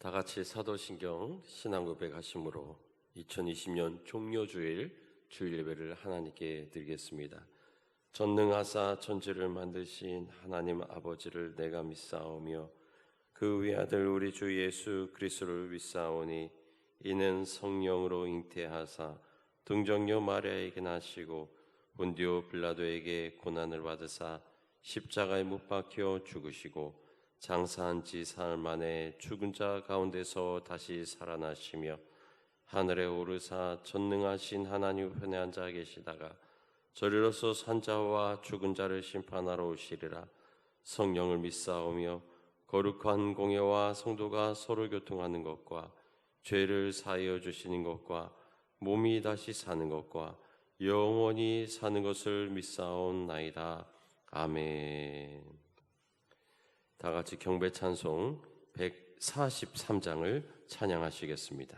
다 같이 사도신경 신앙고백 하심으로 2020년 종료주일 주일 예배를 하나님께 드리겠습니다. 전능하사 천지를 만드신 하나님 아버지를 내가 믿사오며 그 외아들 우리 주 예수 그리스도를 믿사오니 이는 성령으로 잉태하사 동정녀 마리아에게 나시고 본디오 빌라도에게 고난을 받으사 십자가에 못 박혀 죽으시고 장사한 지 사흘 만에 죽은 자 가운데서 다시 살아나시며 하늘에 오르사 전능하신 하나님 우편에 앉아 계시다가 저리로서 산자와 죽은 자를 심판하러 오시리라. 성령을 믿사오며 거룩한 공예와 성도가 서로 교통하는 것과 죄를 사하여 주시는 것과 몸이 다시 사는 것과 영원히 사는 것을 믿사옵나이다. 아멘. 다 같이 경배 찬송 143장을 찬양하시겠습니다.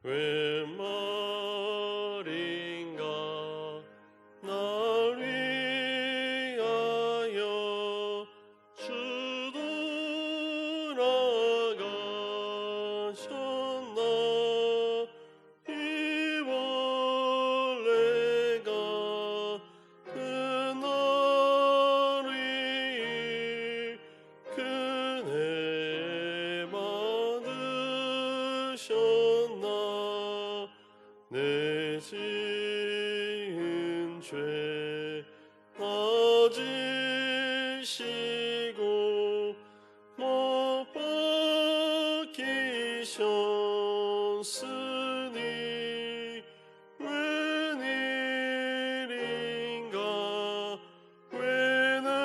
왜 말인가 날 위하여 주 돌아가셨나. 이벌레가 그날 위 그네 받으셨나. 내 지은 죄 다 지시고 못 박히셨으니 웬일인가 웬은인가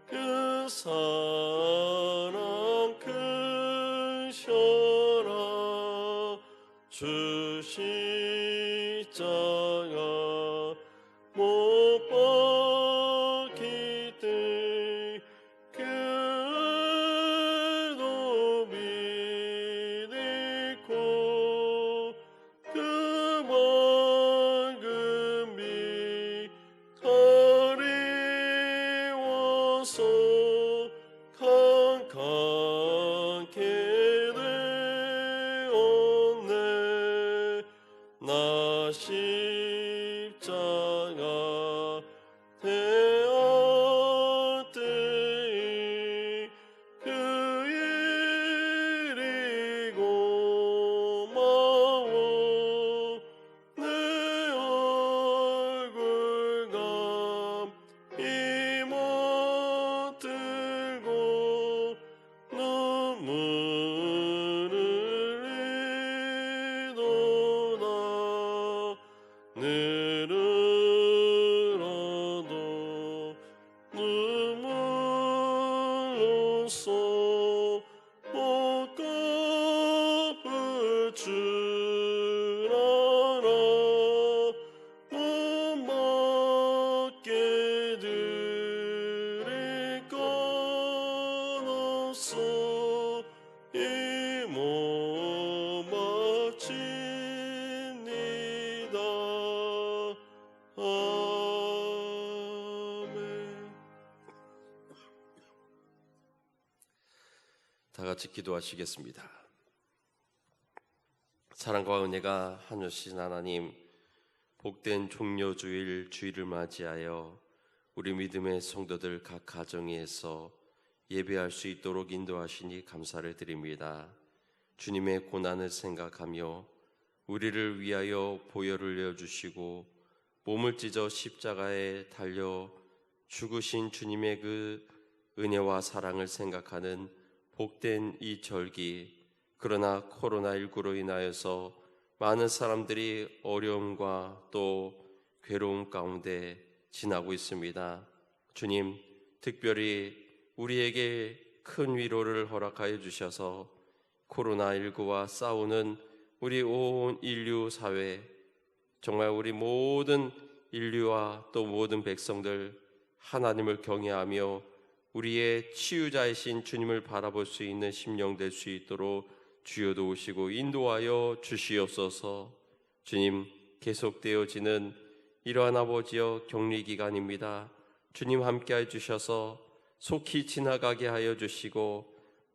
그 사랑 크셔라. 주 십자가 못 박힐 때 그도 믿고 그 밝은 빛 가리워서 캄캄케 되었네. 나 십자가 대할 때에 그 일이 고마워. 내 얼굴 감히 못 들고 눈물을 흘리도다. 늘어도 눈물로써 못 갚을 줄 알아. 못 받게 드릴 것 없어. 이 몸 바칩니다. 아멘. 다 같이 기도하시겠습니다. 사랑과 은혜가 한주신 하나님, 복된 종료주일 주일을 맞이하여 우리 믿음의 성도들 각 가정에서 예배할 수 있도록 인도하시니 감사를 드립니다. 주님의 고난을 생각하며 우리를 위하여 보혈을 내어주시고 몸을 찢어 십자가에 달려 죽으신 주님의 그 은혜와 사랑을 생각하는 복된 이 절기, 그러나 코로나19로 인하여서 많은 사람들이 어려움과 또 괴로움 가운데 지나고 있습니다. 주님, 특별히 우리에게 큰 위로를 허락하여 주셔서 코로나19와 싸우는 우리 온 인류 사회, 정말 우리 모든 인류와 또 모든 백성들 하나님을 경외하며 우리의 치유자이신 주님을 바라볼 수 있는 심령 될 수 있도록 주여 도우시고 인도하여 주시옵소서. 주님, 계속되어지는 이러한 아버지여 격리 기간입니다. 주님 함께해 주셔서 속히 지나가게 하여 주시고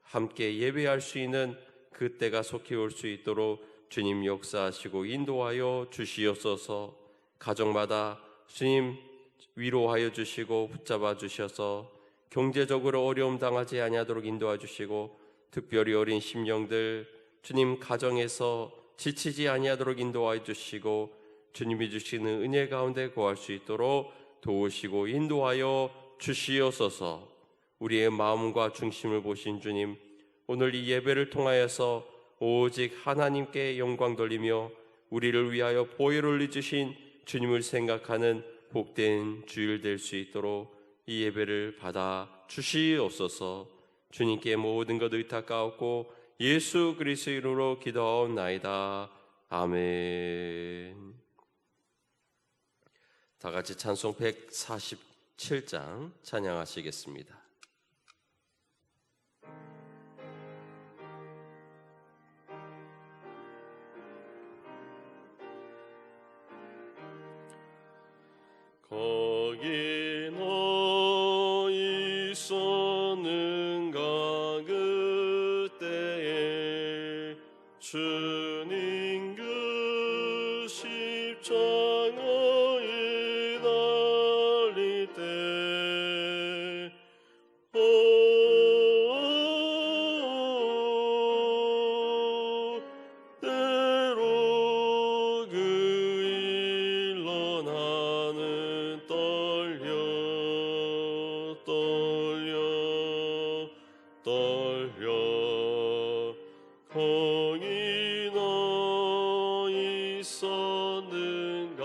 함께 예배할 수 있는 그때가 속히 올 수 있도록 주님 역사하시고 인도하여 주시옵소서. 가정마다 주님 위로하여 주시고 붙잡아 주셔서 경제적으로 어려움 당하지 아니하도록 인도해 주시고 특별히 어린 심령들 주님 가정에서 지치지 아니하도록 인도하여 주시고 주님이 주시는 은혜 가운데 거할 수 있도록 도우시고 인도하여 주시옵소서. 우리의 마음과 중심을 보신 주님, 오늘 이 예배를 통하여서 오직 하나님께 영광 돌리며 우리를 위하여 보혈을 흘리주신 주님을 생각하는 복된 주일 될 수 있도록 이 예배를 받아 주시옵소서. 주님께 모든 것 의탁하옵고 예수 그리스도의 이름으로 기도하옵나이다. 아멘. 다 같이 찬송 147장 찬양하시겠습니다. 거기 너 있었는가 그때에 주님 그 십자가에 달릴 때 때로 그 일로 나는 떨려 거기 너 있었는가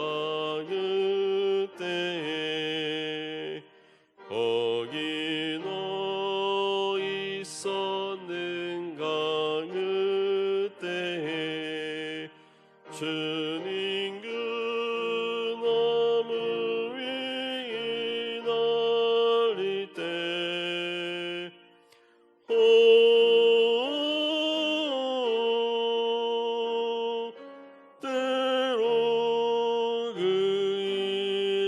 그때에 거기 너 있었는가 그때에 주님 그 나무 위에 달릴 때 때로 그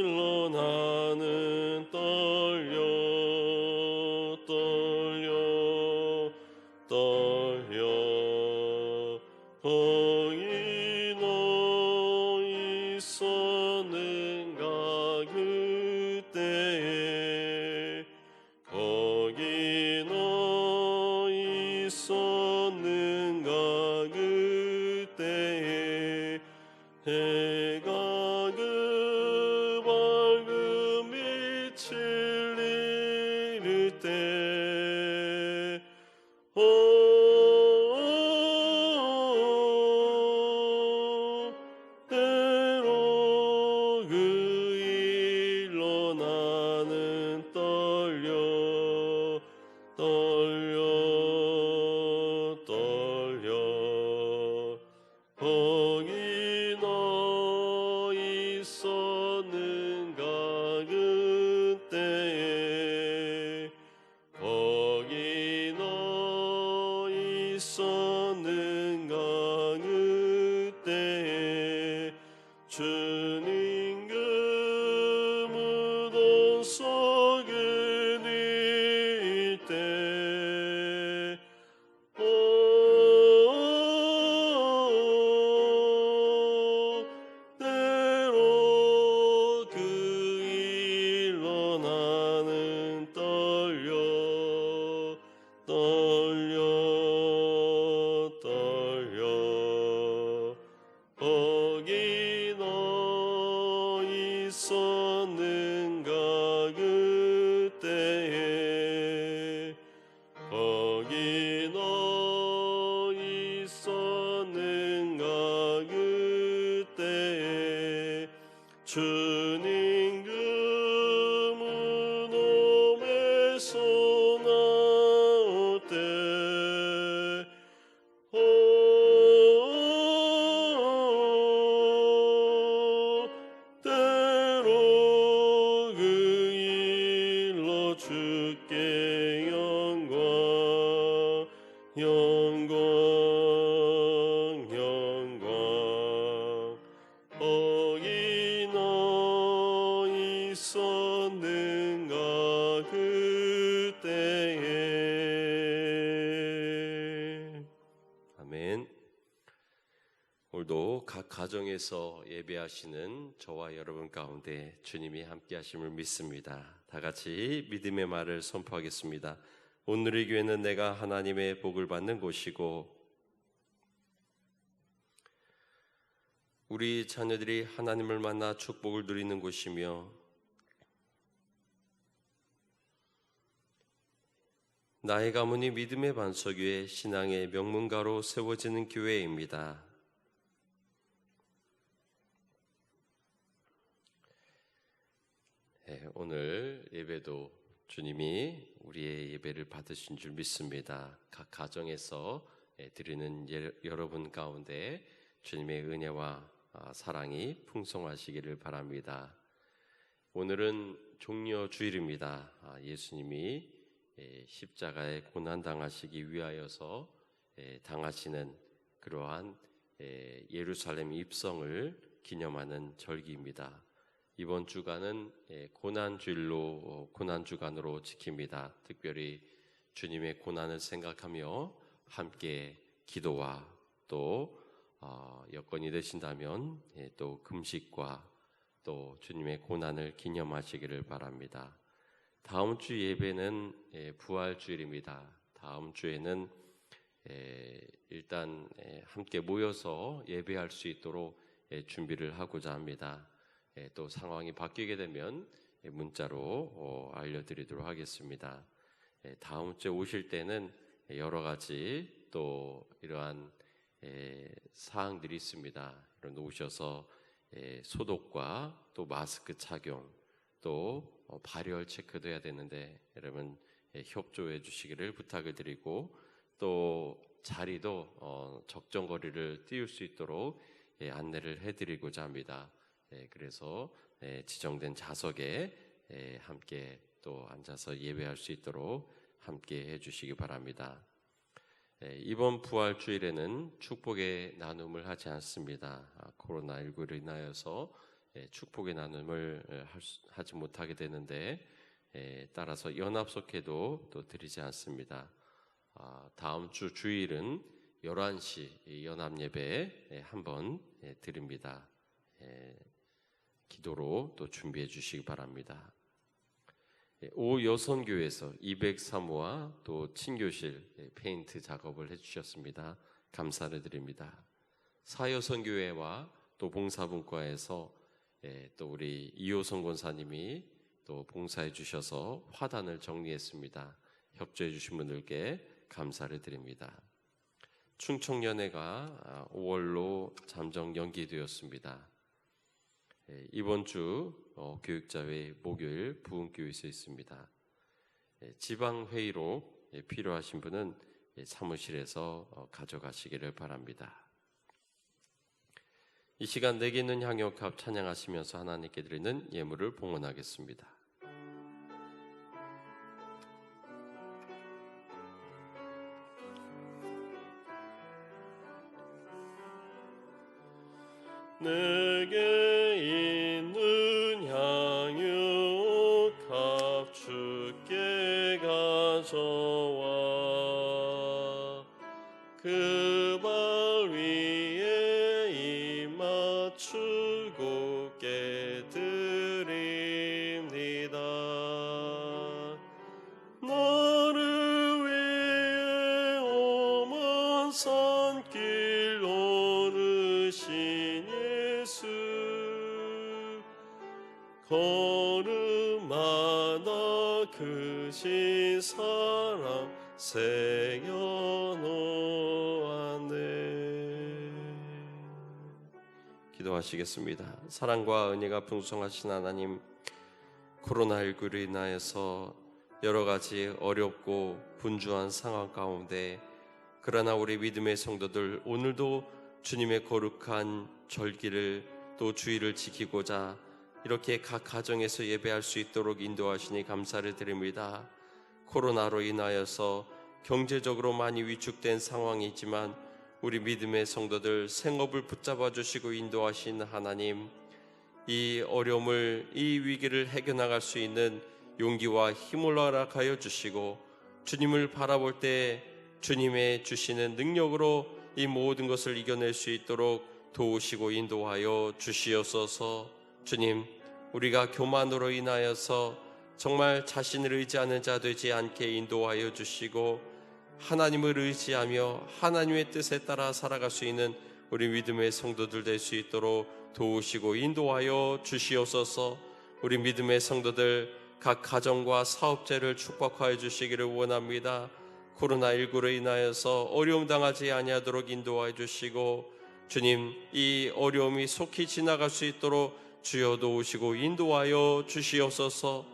일로 나는 떨려 거기 너 있었는가 그때에 거기 너 있었는가 그때에 해가 그 밝은 빛을 잃을 때 때로 그 일로 나는 떨려 거기 너 있었는가 그때에 거기 너 있었는가 그때에 주님 그 무덤 속에 늘 때 때로 그 일로 나는 떨려 거기 너 있었는가 그때에 거기 너 있었는가 그때에 주님 그 무덤에서 나올 때 때로 그 일로 주께 영광 있었는가 그때에. 아멘. 오늘도 각 가정에서 예배하시는 저와 여러분 가운데 주님이 함께 하심을 믿습니다. 다 같이 믿음의 말을 선포하겠습니다. 오늘의 교회는 내가 하나님의 복을 받는 곳이고 우리 자녀들이 하나님을 만나 축복을 누리는 곳이며 나의 가문이 믿음의 반석 위에 신앙의 명문가로 세워지는 교회입니다. 오늘 예배도 주님이 우리의 예배를 받으신 줄 믿습니다. 각 가정에서 드리는 여러분 가운데 주님의 은혜와 사랑이 풍성하시기를 바랍니다. 오늘은 종려 주일입니다. 예수님이 십자가에 고난 당하시기 위하여서 당하시는 그러한 예루살렘 입성을 기념하는 절기입니다. 이번 주간은 고난주일로 고난주간으로 지킵니다. 특별히 주님의 고난을 생각하며 함께 기도와 또 여건이 되신다면 또 금식과 또 주님의 고난을 기념하시기를 바랍니다. 다음 주 예배는 부활주일입니다. 다음 주에는 일단 함께 모여서 예배할 수 있도록 준비를 하고자 합니다. 또 상황이 바뀌게 되면 문자로 알려드리도록 하겠습니다. 다음 주에 오실 때는 여러 가지 또 이러한 사항들이 있습니다. 오셔서 소독과 또 마스크 착용 또 발열 체크도 해야 되는데 여러분 협조해 주시기를 부탁을 드리고 또 자리도 적정 거리를 띄울 수 있도록 안내를 해드리고자 합니다. 그래서 지정된 좌석에 함께 또 앉아서 예배할 수 있도록 함께 해주시기 바랍니다. 이번 부활주일에는 축복의 나눔을 하지 않습니다. 코로나19로 인하여서 축복의 나눔을 하지 못하게 되는데 따라서 연합석회도 또 드리지 않습니다. 다음 주 주일은 11시 연합예배 한번 드립니다. 기도로 또 준비해 주시기 바랍니다. 오여선교회에서 203호와 또 친교실 페인트 작업을 해주셨습니다. 감사를 드립니다. 사여선교회와 또 봉사분과에서 또 우리 이호선 권사님이 또 봉사해 주셔서 화단을 정리했습니다. 협조해 주신 분들께 감사를 드립니다. 충청연회가 5월로 잠정 연기되었습니다. 이번 주 교육자회 목요일 부흥교회에서 있습니다. 지방회의로 필요하신 분은 사무실에서 가져가시기를 바랍니다. 이 시간 내게 있는 향역합 찬양하시면서 하나님께 드리는 예물을 봉헌하겠습니다. 내게 있는 향유값 주께 가져와 그 발 위에 입 맞추고 깨드립니다. 나를 위해 오만 산길 오르신 걸음마다 크신 사랑 새겨놓았네. 기도하시겠습니다. 사랑과 은혜가 풍성하신 하나님, 코로나19로 인하여서 여러 가지 어렵고 분주한 상황 가운데 그러나 우리 믿음의 성도들 오늘도 주님의 거룩한 절기를 또 주의를 지키고자 이렇게 각 가정에서 예배할 수 있도록 인도하시니 감사를 드립니다. 코로나로 인하여서 경제적으로 많이 위축된 상황이지만 우리 믿음의 성도들 생업을 붙잡아 주시고 인도하신 하나님, 이 어려움을, 이 위기를 해결나갈 수 있는 용기와 힘을 허락하여 주시고, 주님을 바라볼 때 주님의 주시는 능력으로 이 모든 것을 이겨낼 수 있도록 도우시고 인도하여 주시옵소서. 주님, 우리가 교만으로 인하여서 정말 자신을 의지하는 자 되지 않게 인도하여 주시고, 하나님을 의지하며 하나님의 뜻에 따라 살아갈 수 있는 우리 믿음의 성도들 될 수 있도록 도우시고 인도하여 주시옵소서. 우리 믿음의 성도들 각 가정과 사업체를 축복하여 주시기를 원합니다. 코로나19로 인하여서 어려움 당하지 아니하도록 인도하여 주시고, 주님, 이 어려움이 속히 지나갈 수 있도록 주여 도우시고 인도하여 주시옵소서.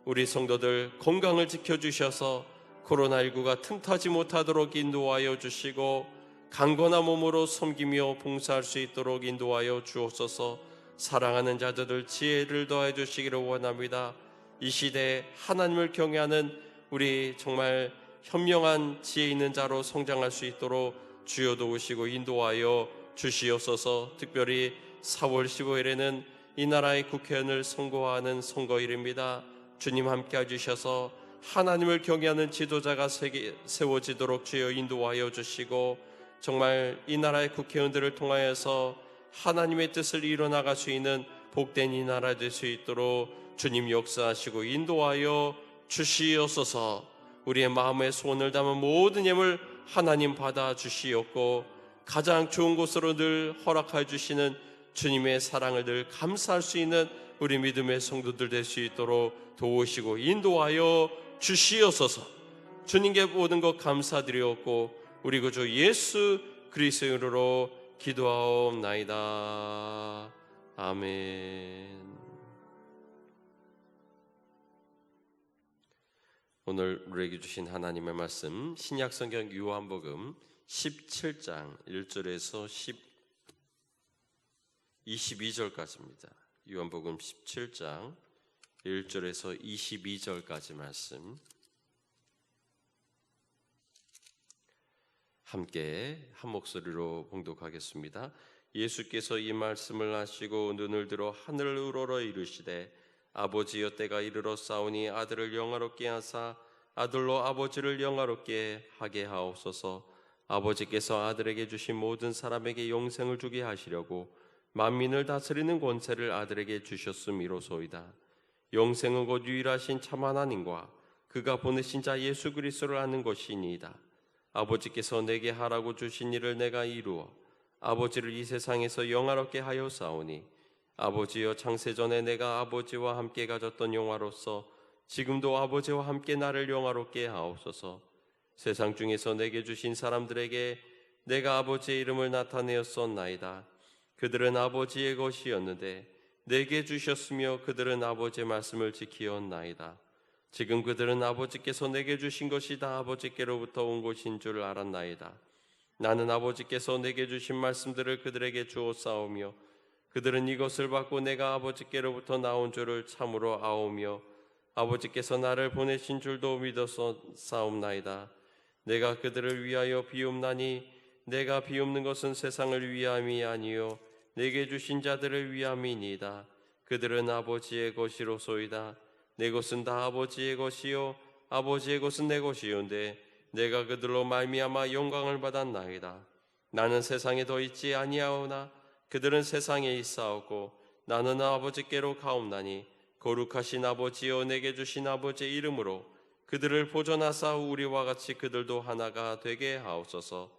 우리 성도들 건강을 지켜주셔서 코로나19가 틈타지 못하도록 인도하여 주시고, 강건한 몸으로 섬기며 봉사할 수 있도록 인도하여 주옵소서. 사랑하는 자들 지혜를 더해 주시기를 원합니다. 이 시대에 하나님을 경외하는 우리 정말 현명한 지혜 있는 자로 성장할 수 있도록 주여 도우시고 인도하여 주시옵소서. 특별히 4월 15일에는 이 나라의 국회의원을 선거하는 선거일입니다. 주님 함께 해주셔서 하나님을 경외하는 지도자가 세워지도록 주여 인도하여 주시고, 정말 이 나라의 국회의원들을 통하여서 하나님의 뜻을 이뤄나갈 수 있는 복된 이 나라 될 수 있도록 주님 역사하시고 인도하여 주시옵소서. 우리의 마음의 소원을 담은 모든 예물 하나님 받아 주시옵고, 가장 좋은 곳으로 늘 허락해 주시는 주님의 사랑을 늘 감사할 수 있는 우리 믿음의 성도들 될 수 있도록 도우시고 인도하여 주시옵소서. 주님께 모든 것 감사드리옵고 우리 구주 예수 그리스도의 이름으로 기도하옵나이다. 아멘. 오늘 우리에게 주신 하나님의 말씀, 신약성경 요한복음 17장 1절에서 22절까지입니다. 요한복음 17장 1절에서 22절까지 말씀 함께 한 목소리로 봉독하겠습니다. 예수께서 이 말씀을 하시고 눈을 들어 하늘을 우러러 이르시되, 아버지여, 때가 이르러 싸우니 아들을 영화롭게 하사 아들로 아버지를 영화롭게 하게 하옵소서. 아버지께서 아들에게 주신 모든 사람에게 영생을 주게 하시려고 만민을 다스리는 권세를 아들에게 주셨음이로소이다. 영생은 곧 유일하신 참 하나님과 그가 보내신 자 예수 그리스도를 아는 것이니이다. 아버지께서 내게 하라고 주신 일을 내가 이루어 아버지를 이 세상에서 영화롭게 하여 싸우니, 아버지여, 창세전에 내가 아버지와 함께 가졌던 영화로서 지금도 아버지와 함께 나를 영화롭게 하옵소서. 세상 중에서 내게 주신 사람들에게 내가 아버지의 이름을 나타내었었나이다. 그들은 아버지의 것이었는데 내게 주셨으며 그들은 아버지의 말씀을 지키었나이다. 지금 그들은 아버지께서 내게 주신 것이 다 아버지께로부터 온 것인 줄 알았나이다. 나는 아버지께서 내게 주신 말씀들을 그들에게 주었사오며 그들은 이것을 받고 내가 아버지께로부터 나온 줄을 참으로 아오며 아버지께서 나를 보내신 줄도 믿어서 싸움나이다. 내가 그들을 위하여 비옵나니 내가 비옵는 것은 세상을 위함이 아니요 내게 주신 자들을 위함이니이다. 그들은 아버지의 것이로소이다. 내 것은 다 아버지의 것이요 아버지의 것은 내 것이온데 내가 그들로 말미암아 영광을 받았나이다. 나는 세상에 더 있지 아니하오나 그들은 세상에 있사오고 나는 아버지께로 가옵나니, 거룩하신 아버지여, 내게 주신 아버지의 이름으로 그들을 보존하사 우리와 같이 그들도 하나가 되게 하옵소서.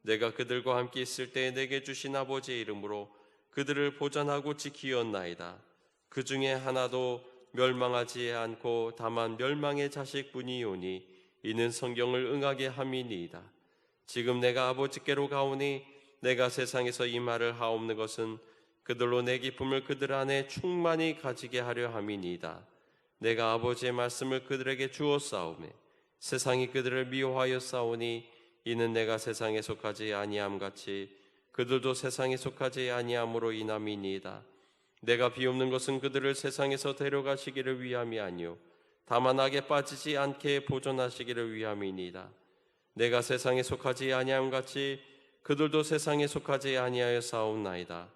내가 그들과 함께 있을 때 내게 주신 아버지의 이름으로 그들을 보존하고 지키었나이다. 그 중에 하나도 멸망하지 않고 다만 멸망의 자식뿐이오니 이는 성경을 응하게 함이니이다. 지금 내가 아버지께로 가오니 내가 세상에서 이 말을 하옵는 것은 그들로 내 기쁨을 그들 안에 충만히 가지게 하려 함이니이다. 내가 아버지의 말씀을 그들에게 주었사오매 세상이 그들을 미워하여 싸우니 이는 내가 세상에 속하지 아니함 같이 그들도 세상에 속하지 아니함으로 인함이니이다. 내가 비옵는 것은 그들을 세상에서 데려가시기를 위함이 아니요 다만 악에 빠지지 않게 보존하시기를 위함이니이다. 내가 세상에 속하지 아니함 같이 그들도 세상에 속하지 아니하여 싸움나이다.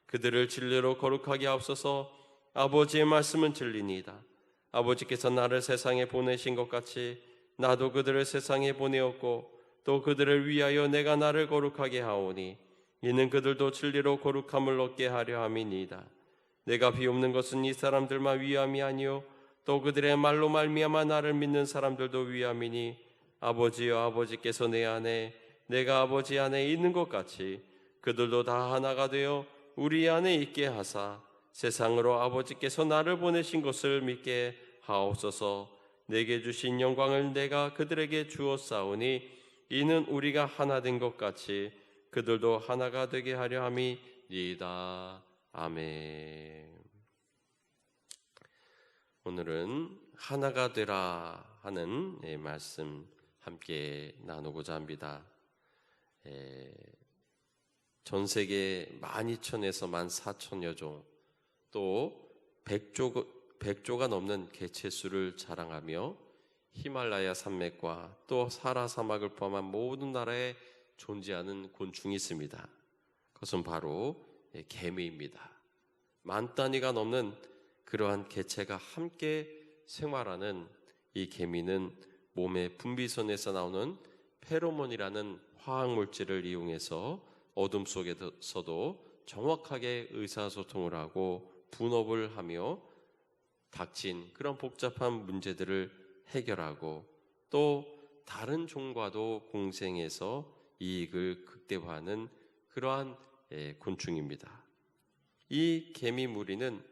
그들을 진리로 거룩하게 하옵소서. 아버지의 말씀은 진리니이다. 아버지께서 나를 세상에 보내신 것 같이 나도 그들을 세상에 보내었고 또 그들을 위하여 내가 나를 거룩하게 하오니 이는 그들도 진리로 거룩함을 얻게 하려 함이니이다. 내가 비옵는 것은 이 사람들만 위함이 아니요 또 그들의 말로 말미암아 나를 믿는 사람들도 위함이니 아버지여 아버지께서 내 안에 내가 아버지 안에 있는 것 같이 그들도 다 하나가 되어 우리 안에 있게 하사 세상으로 아버지께서 나를 보내신 것을 믿게 하옵소서. 내게 주신 영광을 내가 그들에게 주었사오니 이는 우리가 하나 된 것 같이 그들도 하나가 되게 하려 함이니이다. 아멘. 오늘은 하나가 되라 하는 말씀 함께 나누고자 합니다. 전 세계 12,000에서 14,000여 종, 또 100조가 넘는 개체수를 자랑하며 히말라야 산맥과 또 사라 사막을 포함한 모든 나라에 존재하는 곤충이 있습니다. 그것은 바로 개미입니다. 만 단위가 넘는 그러한 개체가 함께 생활하는 이 개미는 몸의 분비선에서 나오는 페로몬이라는 화학물질을 이용해서 어둠 속에서도 정확하게 의사소통을 하고 분업을 하며 닥친 그런 복잡한 문제들을 해결하고 또 다른 종과도 공생해서 이익을 극대화하는 그러한 곤충입니다. 이 개미 무리는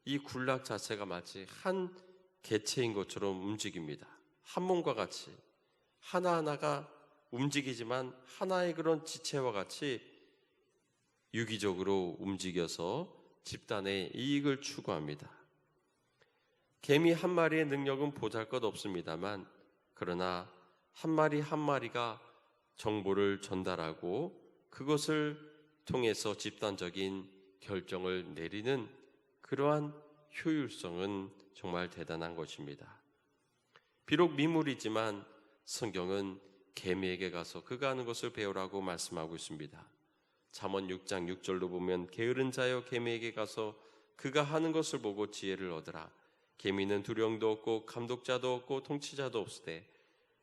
이 군락 자체가 마치 한 개체인 것처럼 움직입니다. 한 몸과 같이 하나하나가 움직이지만 하나의 그런 지체와 같이 유기적으로 움직여서 집단의 이익을 추구합니다. 개미 한 마리의 능력은 보잘것없습니다만 그러나 한 마리 한 마리가 정보를 전달하고 그것을 통해서 집단적인 결정을 내리는 그러한 효율성은 정말 대단한 것입니다. 비록 미물이지만 성경은 개미에게 가서 그가 하는 것을 배우라고 말씀하고 있습니다. 잠언 6장 6절로 보면 게으른 자여 개미에게 가서 그가 하는 것을 보고 지혜를 얻으라. 개미는 두령도 없고 감독자도 없고 통치자도 없으되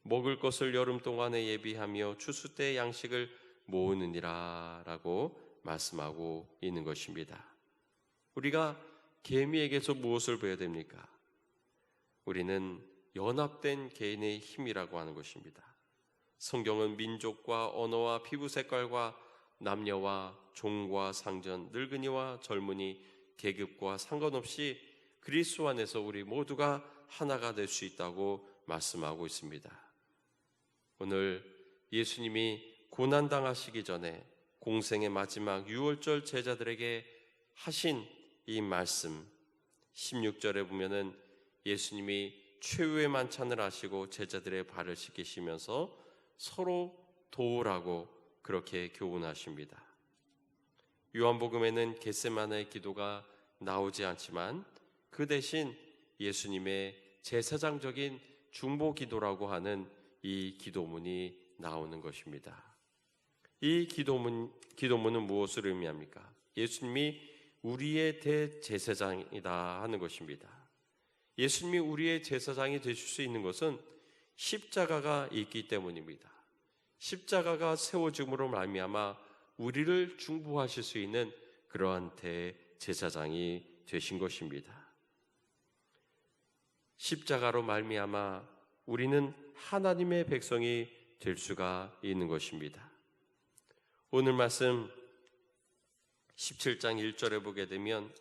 먹을 것을 여름 동안에 예비하며 추수 때 양식을 모으느니라 라고 말씀하고 있는 것입니다. 우리가 개미에게서 무엇을 배워야 됩니까? 우리는 연합된 개인의 힘이라고 하는 것입니다. 성경은 민족과 언어와 피부 색깔과 남녀와 종과 상전, 늙은이와 젊은이, 계급과 상관없이 그리스도 안에서 우리 모두가 하나가 될 수 있다고 말씀하고 있습니다. 오늘 예수님이 고난당하시기 전에 공생의 마지막 유월절 제자들에게 하신 이 말씀 16절에 보면은 예수님이 최후의 만찬을 하시고 제자들의 발을 씻기시면서 서로 도우라고 그렇게 교훈하십니다. 요한복음에는 겟세마네의 기도가 나오지 않지만 그 대신 예수님의 제사장적인 중보 기도라고 하는 이 기도문이 나오는 것입니다. 이 기도문은 무엇을 의미합니까? 예수님이 우리의 대제사장이다 하는 것입니다. 예수님이 우리의 제사장이 되실 수 있는 것은 십자가가 있기 때문입니다. 십자가가 세워짐으로 말미암아 우리를 중보하실 수 있는 그러한 대제사장이 되신 것입니다. 십자가로 말미암아 우리는 하나님의 백성이 될 수가 있는 것입니다. 오늘 말씀 17장 1절에 보게 되면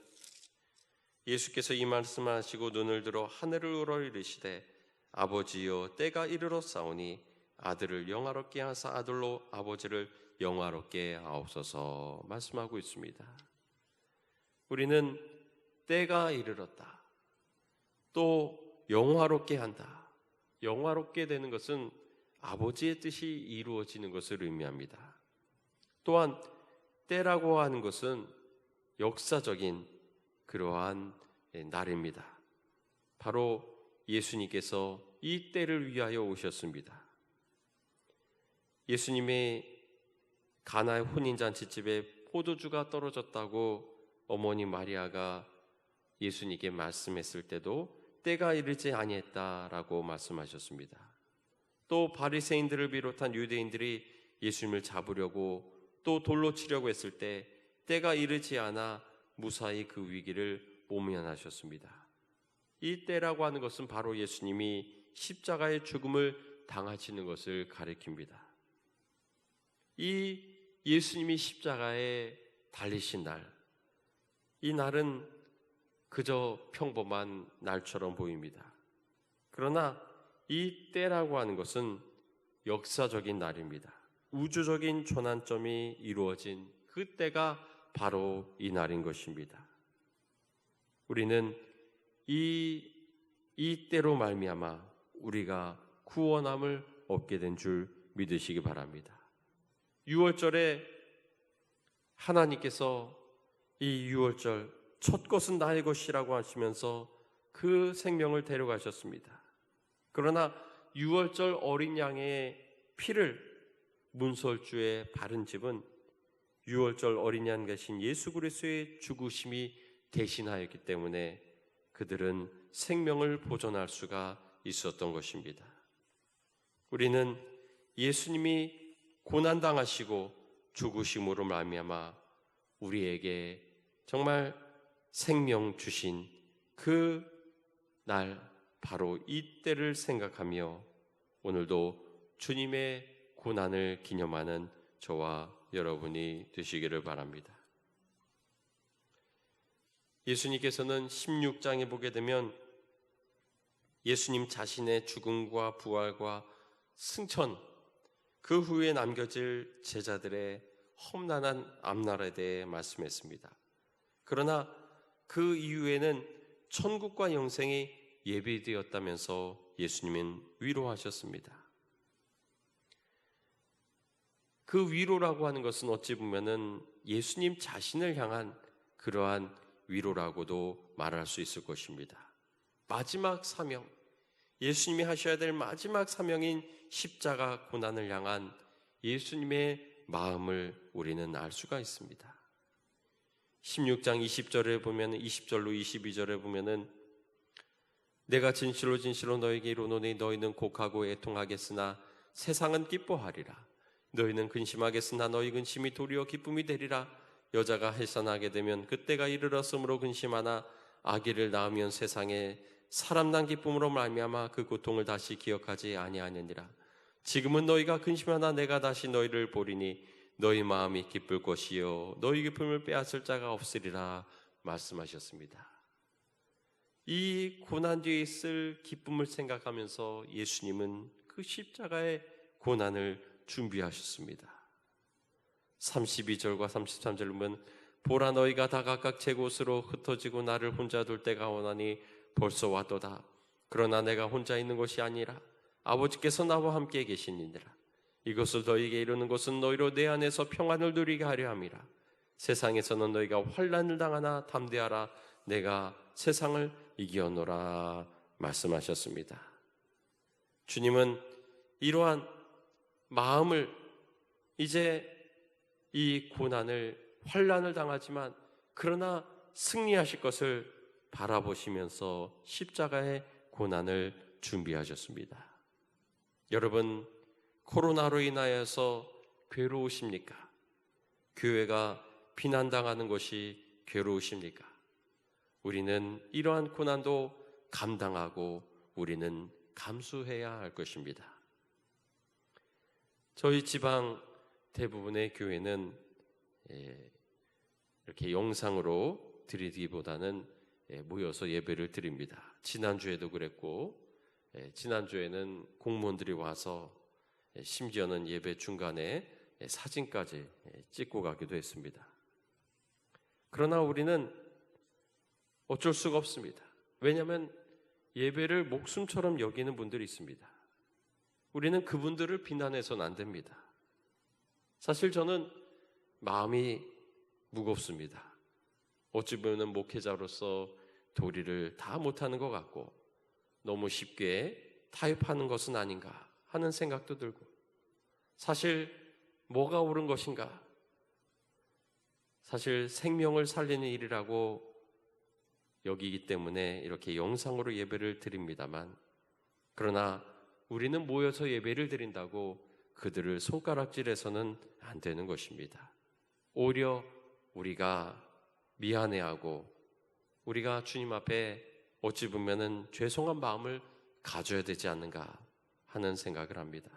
예수께서 이 말씀을 하시고 눈을 들어 하늘을 우러 이르시되 아버지여 때가 이르렀사오니 아들을 영화롭게 하사 아들로 아버지를 영화롭게 하옵소서 말씀하고 있습니다. 우리는 때가 이르렀다. 또 영화롭게 한다. 영화롭게 되는 것은 아버지의 뜻이 이루어지는 것을 의미합니다. 또한 때라고 하는 것은 역사적인 그러한 날입니다. 바로 예수님께서 이 때를 위하여 오셨습니다. 예수님의 가나의 혼인잔치집에 포도주가 떨어졌다고 어머니 마리아가 예수님께 말씀했을 때도 때가 이르지 아니했다라고 말씀하셨습니다. 또 바리새인들을 비롯한 유대인들이 예수님을 잡으려고 또 돌로 치려고 했을 때 때가 이르지 않아 무사히 그 위기를 모면하셨습니다. 이 때라고 하는 것은 바로 예수님이 십자가의 죽음을 당하시는 것을 가리킵니다. 이 예수님이 십자가에 달리신 날, 이 날은 그저 평범한 날처럼 보입니다. 그러나 이 때라고 하는 것은 역사적인 날입니다. 우주적인 전환점이 이루어진 그 때가 바로 이 날인 것입니다. 우리는 이 때로 말미암아 우리가 구원함을 얻게 된 줄 믿으시기 바랍니다. 6월절에 하나님께서 이 6월절 첫 것은 나의 것이라고 하시면서 그 생명을 데려가셨습니다. 그러나 6월절 어린 양의 피를 문설주에 바른 집은 6월절 어린 양 대신 예수 그리스도의 죽으심이 대신하였기 때문에 그들은 생명을 보존할 수가 있었던 것입니다. 우리는 예수님이 고난당하시고 죽으심으로 말미암아 우리에게 정말 생명 주신 그 날, 바로 이 때를 생각하며 오늘도 주님의 고난을 기념하는 저와 여러분이 되시기를 바랍니다. 예수님께서는 16장에 보게 되면 예수님 자신의 죽음과 부활과 승천, 그 후에 남겨질 제자들의 험난한 앞날에 대해 말씀했습니다. 그러나 그 이후에는 천국과 영생이 예비되었다면서 예수님은 위로하셨습니다. 그 위로라고 하는 것은 어찌 보면은 예수님 자신을 향한 그러한 위로라고도 말할 수 있을 것입니다. 마지막 사명, 예수님이 하셔야 될 마지막 사명인 십자가 고난을 향한 예수님의 마음을 우리는 알 수가 있습니다. 16장 20절에 보면 20절로 22절에 보면은 내가 진실로 진실로 너에게 이르노니 너희는 곡하고 애통하겠으나 세상은 기뻐하리라. 너희는 근심하겠으나 너희 근심이 도리어 기쁨이 되리라. 여자가 해산하게 되면 그때가 이르렀으므로 근심하나 아기를 낳으면 세상에 사람 난 기쁨으로 말미암아 그 고통을 다시 기억하지 아니하느니라. 지금은 너희가 근심하나 내가 다시 너희를 보리니 너희 마음이 기쁠 것이요 너희 기쁨을 빼앗을 자가 없으리라 말씀하셨습니다. 이 고난 뒤에 있을 기쁨을 생각하면서 예수님은 그 십자가의 고난을 준비하셨습니다. 32절과 33절을 보면 보라 너희가 다 각각 제 곳으로 흩어지고 나를 혼자 둘 때가 오나니 벌써 왔도다. 그러나 내가 혼자 있는 것이 아니라 아버지께서 나와 함께 계시니라. 이것을 너희에게 이루는 것은 너희로 내 안에서 평안을 누리게 하려 함이라. 세상에서는 너희가 환난을 당하나 담대하라. 내가 세상을 이기었노라 말씀하셨습니다. 주님은 이러한 마음을 이제 이 고난을 환난을 당하지만 그러나 승리하실 것을 바라보시면서 십자가의 고난을 준비하셨습니다. 여러분 코로나로 인하여서 괴로우십니까? 교회가 비난당하는 것이 괴로우십니까? 우리는 이러한 고난도 감당하고 우리는 감수해야 할 것입니다. 저희 지방 대부분의 교회는 이렇게 영상으로 드리기보다는 모여서 예배를 드립니다. 지난주에도 그랬고 지난주에는 공무원들이 와서 심지어는 예배 중간에 사진까지 찍고 가기도 했습니다. 그러나 우리는 어쩔 수가 없습니다. 왜냐하면 예배를 목숨처럼 여기는 분들이 있습니다. 우리는 그분들을 비난해서는 안 됩니다. 사실 저는 마음이 무겁습니다. 어찌 보면 목회자로서 도리를 다 못하는 것 같고 너무 쉽게 타협하는 것은 아닌가 하는 생각도 들고 사실 뭐가 옳은 것인가? 사실 생명을 살리는 일이라고 여기기 때문에 이렇게 영상으로 예배를 드립니다만, 그러나 우리는 모여서 예배를 드린다고 그들을 손가락질해서는 안 되는 것입니다. 오히려 우리가 미안해하고 우리가 주님 앞에 어찌 보면은 죄송한 마음을 가져야 되지 않는가 하는 생각을 합니다.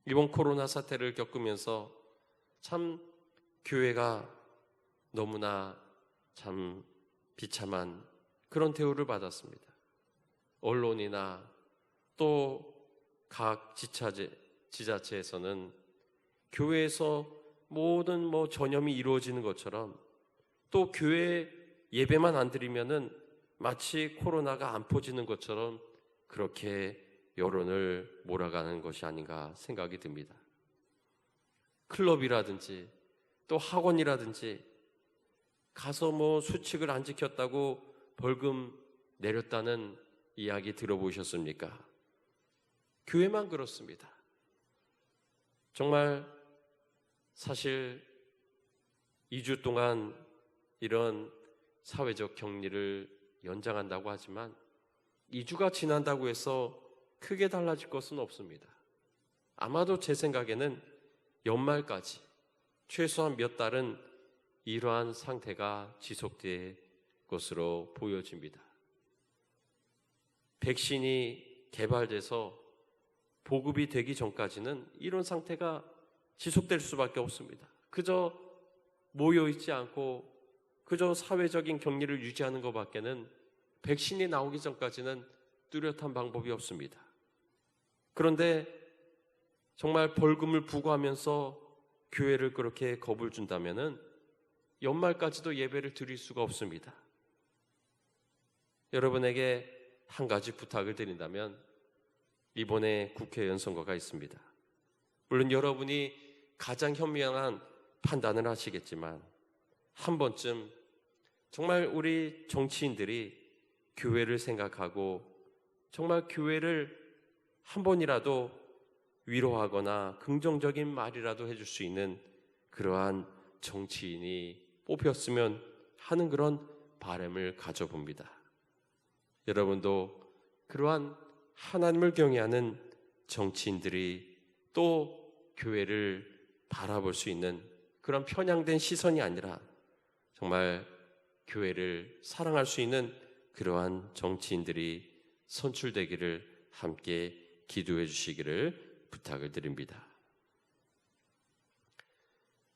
이번 코로나 사태를 겪으면서 참 교회가 너무나 참 비참한 그런 대우를 받았습니다. 언론이나 또 각 지자체에서는 교회에서 모든 전염이 이루어지는 것처럼 또 교회 예배만 안 드리면은 마치 코로나가 안 퍼지는 것처럼 그렇게 여론을 몰아가는 것이 아닌가 생각이 듭니다. 클럽이라든지 또 학원이라든지 가서 수칙을 안 지켰다고 벌금 내렸다는 이야기 들어보셨습니까? 교회만 그렇습니다. 정말 사실 2주 동안 이런 사회적 격리를 연장한다고 하지만 2주가 지난다고 해서 크게 달라질 것은 없습니다. 아마도 제 생각에는 연말까지 최소한 몇 달은 이러한 상태가 지속될 것으로 보여집니다. 백신이 개발돼서 보급이 되기 전까지는 이런 상태가 지속될 수밖에 없습니다. 그저 모여있지 않고 그저 사회적인 격리를 유지하는 것밖에는 백신이 나오기 전까지는 뚜렷한 방법이 없습니다. 그런데 정말 벌금을 부과하면서 교회를 그렇게 겁을 준다면은 연말까지도 예배를 드릴 수가 없습니다. 여러분에게 한 가지 부탁을 드린다면 이번에 국회의원 선거가 있습니다. 물론 여러분이 가장 현명한 판단을 하시겠지만 한 번쯤 정말 우리 정치인들이 교회를 생각하고 정말 교회를 한 번이라도 위로하거나 긍정적인 말이라도 해줄 수 있는 그러한 정치인이 뽑혔으면 하는 그런 바람을 가져봅니다. 여러분도 그러한 하나님을 경외하는 정치인들이 또 교회를 바라볼 수 있는 그런 편향된 시선이 아니라 정말 교회를 사랑할 수 있는 그러한 정치인들이 선출되기를 함께 기도해 주시기를 부탁을 드립니다.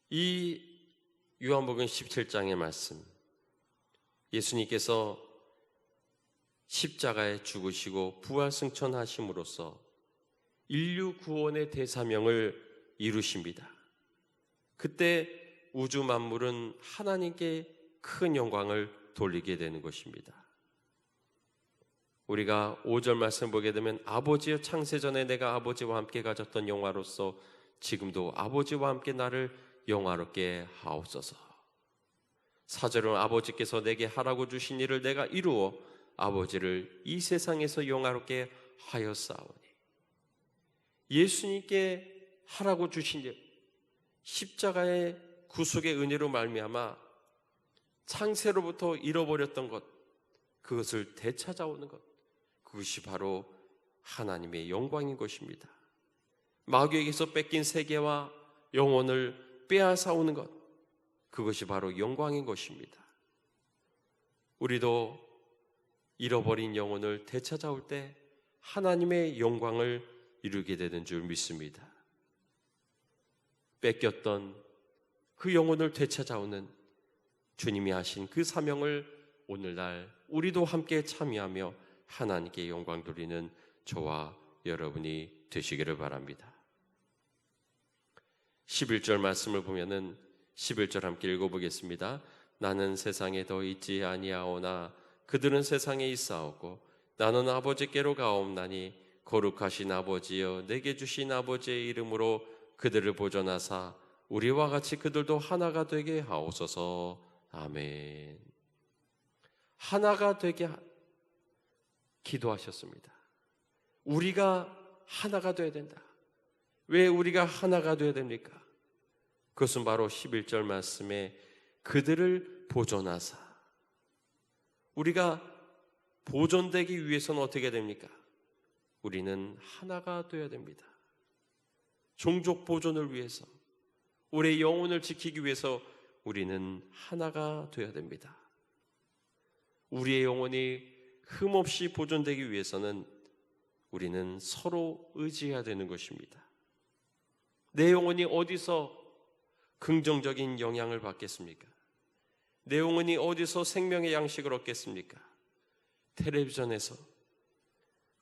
이 요한복음 17장의 말씀, 예수님께서 십자가에 죽으시고 부활승천하심으로써 인류 구원의 대사명을 이루십니다. 그때 우주 만물은 하나님께 큰 영광을 돌리게 되는 것입니다. 우리가 5절 말씀 보게 되면 아버지여 창세전에 내가 아버지와 함께 가졌던 영화로서 지금도 아버지와 함께 나를 영화롭게 하옵소서. 4절은 아버지께서 내게 하라고 주신 일을 내가 이루어 아버지를 이 세상에서 영화롭게 하였사오니. 예수님께 하라고 주신 일, 십자가의 구속의 은혜로 말미암아 창세로부터 잃어버렸던 것, 그것을 되찾아오는 것, 그것이 바로 하나님의 영광인 것입니다. 마귀에게서 뺏긴 세계와 영혼을 빼앗아오는 것, 그것이 바로 영광인 것입니다. 우리도 잃어버린 영혼을 되찾아올 때 하나님의 영광을 이루게 되는 줄 믿습니다. 뺏겼던 그 영혼을 되찾아오는 주님이 하신 그 사명을 오늘날 우리도 함께 참여하며 하나님께 영광 돌리는 저와 여러분이 되시기를 바랍니다. 11절 말씀을 보면은 11절 함께 읽어보겠습니다. 나는 세상에 더 있지 아니하오나 그들은 세상에 있사오고 나는 아버지께로 가옵나니 거룩하신 아버지여 내게 주신 아버지의 이름으로 그들을 보존하사 우리와 같이 그들도 하나가 되게 하옵소서. 아멘. 하나가 되게 기도하셨습니다. 우리가 하나가 되어야 된다. 왜 우리가 하나가 되어야 됩니까? 그것은 바로 11절 말씀에 그들을 보존하사. 우리가 보존되기 위해서는 어떻게 됩니까? 우리는 하나가 되어야 됩니다. 종족 보존을 위해서, 우리의 영혼을 지키기 위해서 우리는 하나가 되어야 됩니다. 우리의 영혼이 흠없이 보존되기 위해서는 우리는 서로 의지해야 되는 것입니다. 내 영혼이 어디서 긍정적인 영향을 받겠습니까? 내 영혼이 어디서 생명의 양식을 얻겠습니까? 텔레비전에서.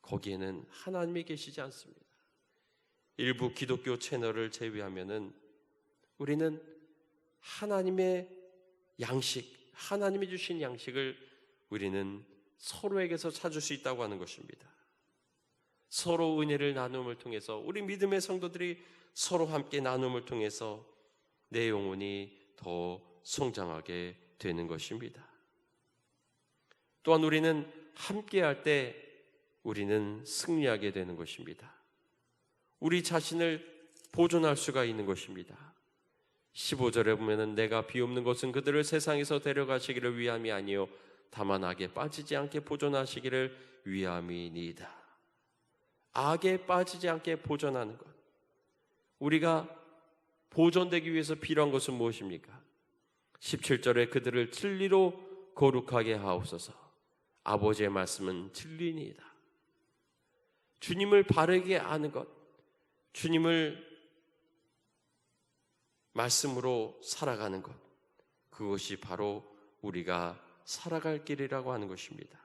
거기에는 하나님이 계시지 않습니다. 일부 기독교 채널을 제외하면은 우리는 하나님의 양식, 하나님이 주신 양식을 우리는 서로에게서 찾을 수 있다고 하는 것입니다. 서로 은혜를 나눔을 통해서, 우리 믿음의 성도들이 서로 함께 나눔을 통해서 내 영혼이 더 성장하게 되는 것입니다. 또한 우리는 함께할 때 우리는 승리하게 되는 것입니다. 우리 자신을 보존할 수가 있는 것입니다. 15절에 보면은 내가 비옵는 것은 그들을 세상에서 데려가시기를 위함이 아니요 다만 악에 빠지지 않게 보존하시기를 위함이니이다. 악에 빠지지 않게 보존하는 것. 우리가 보존되기 위해서 필요한 것은 무엇입니까? 17절에 그들을 진리로 거룩하게 하옵소서. 아버지의 말씀은 진리니이다. 주님을 바르게 아는 것, 주님을 말씀으로 살아가는 것, 그것이 바로 우리가 살아갈 길이라고 하는 것입니다.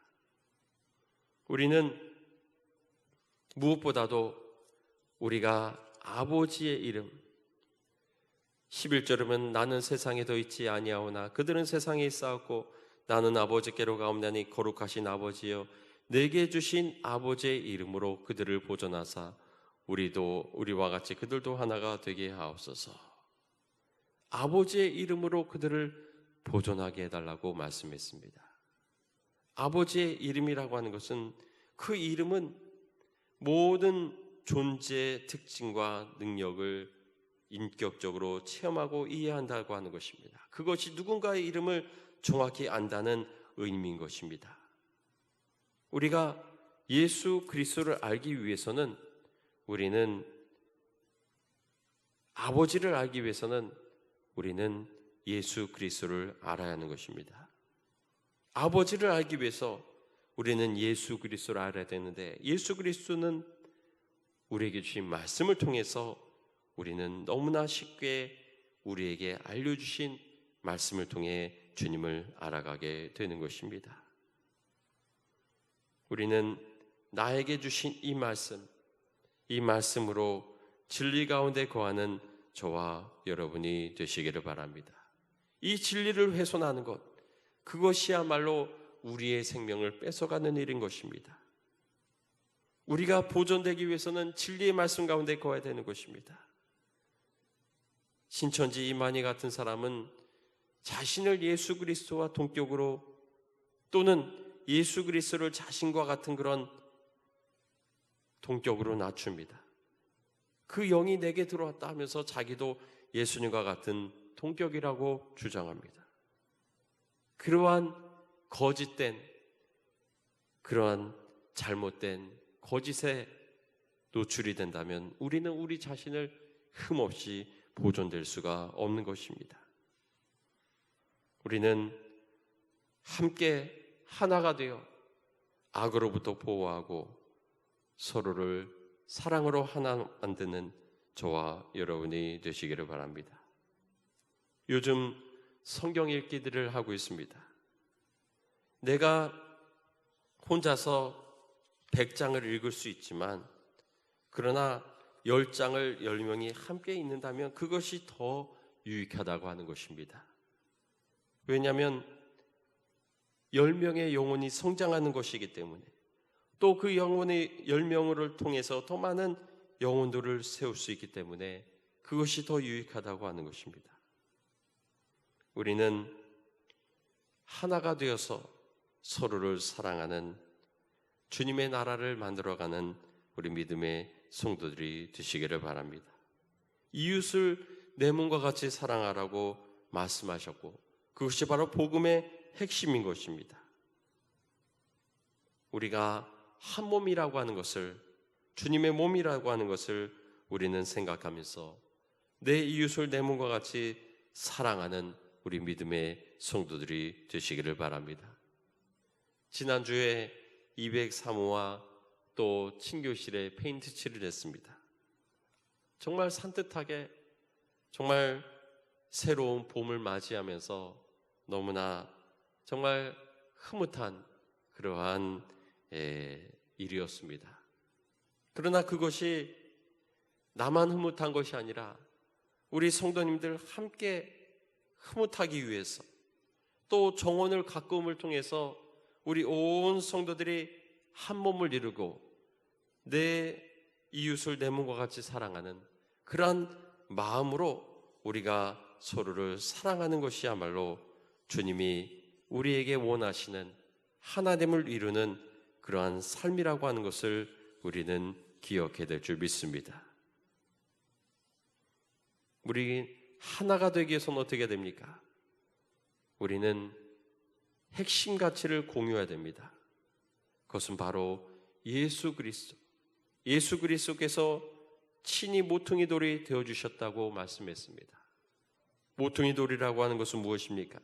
우리는 무엇보다도 우리가 아버지의 이름, 11절에 보면 나는 세상에 더 있지 아니하오나 그들은 세상에 있사옵고 나는 아버지께로 가옵나니 거룩하신 아버지여 내게 주신 아버지의 이름으로 그들을 보존하사 우리도 우리와 같이 그들도 하나가 되게 하옵소서. 아버지의 이름으로 그들을 보존하게 해달라고 말씀했습니다. 아버지의 이름이라고 하는 것은, 그 이름은 모든 존재의 특징과 능력을 인격적으로 체험하고 이해한다고 하는 것입니다. 그것이 누군가의 이름을 정확히 안다는 의미인 것입니다. 우리가 예수 그리스도를 알기 위해서는, 우리는 아버지를 알기 위해서는 우리는 예수 그리스도를 알아야 하는 것입니다. 아버지를 알기 위해서 우리는 예수 그리스도를 알아야 되는데, 예수 그리스도는 우리에게 주신 말씀을 통해서 우리는 너무나 쉽게 우리에게 알려주신 말씀을 통해 주님을 알아가게 되는 것입니다. 우리는 나에게 주신 이 말씀, 이 말씀으로 진리 가운데 거하는 저와 여러분이 되시기를 바랍니다. 이 진리를 훼손하는 것, 그것이야말로 우리의 생명을 뺏어가는 일인 것입니다. 우리가 보존되기 위해서는 진리의 말씀 가운데 거해야 되는 것입니다. 신천지 이만희 같은 사람은 자신을 예수 그리스도와 동격으로, 또는 예수 그리스도를 자신과 같은 그런 동격으로 낮춥니다. 그 영이 내게 들어왔다 하면서 자기도 예수님과 같은 동격이라고 주장합니다. 그러한 거짓된, 그러한 잘못된 거짓에 노출이 된다면 우리는 우리 자신을 흠없이 보존될 수가 없는 것입니다. 우리는 함께 하나가 되어 악으로부터 보호하고 서로를 사랑으로 하나 만드는 저와 여러분이 되시기를 바랍니다. 요즘 성경 읽기들을 하고 있습니다. 내가 혼자서 100장을 읽을 수 있지만, 그러나 10장을 10명이 함께 읽는다면 그것이 더 유익하다고 하는 것입니다. 왜냐하면 10명의 영혼이 성장하는 것이기 때문에, 또 그 영혼의 10명을 통해서 더 많은 영혼들을 세울 수 있기 때문에 그것이 더 유익하다고 하는 것입니다. 우리는 하나가 되어서 서로를 사랑하는 주님의 나라를 만들어가는 우리 믿음의 성도들이 되시기를 바랍니다. 이웃을 내 몸과 같이 사랑하라고 말씀하셨고, 그것이 바로 복음의 핵심인 것입니다. 우리가 한 몸이라고 하는 것을, 주님의 몸이라고 하는 것을 우리는 생각하면서 내 이웃을 내 몸과 같이 사랑하는 우리 믿음의 성도들이 되시기를 바랍니다. 지난주에 203호와 또 친교실에 페인트 칠을 했습니다. 정말 산뜻하게, 정말 새로운 봄을 맞이하면서 너무나 정말 흐뭇한 그러한 일이었습니다. 그러나 그것이 나만 흐뭇한 것이 아니라 우리 성도님들 함께 흐뭇하기 위해서, 또 정원을 가꾸음을 통해서 우리 온 성도들이 한 몸을 이루고 내 이웃을 내 몸과 같이 사랑하는 그러한 마음으로 우리가 서로를 사랑하는 것이야말로 주님이 우리에게 원하시는 하나됨을 이루는 그러한 삶이라고 하는 것을 우리는 기억해야 될 줄 믿습니다. 우리 하나가 되기 위해서는 어떻게 됩니까? 우리는 핵심 가치를 공유해야 됩니다. 그것은 바로 예수 그리스도, 예수 그리스도께서 친히 모퉁이 돌이 되어주셨다고 말씀했습니다. 모퉁이 돌이라고 하는 것은 무엇입니까?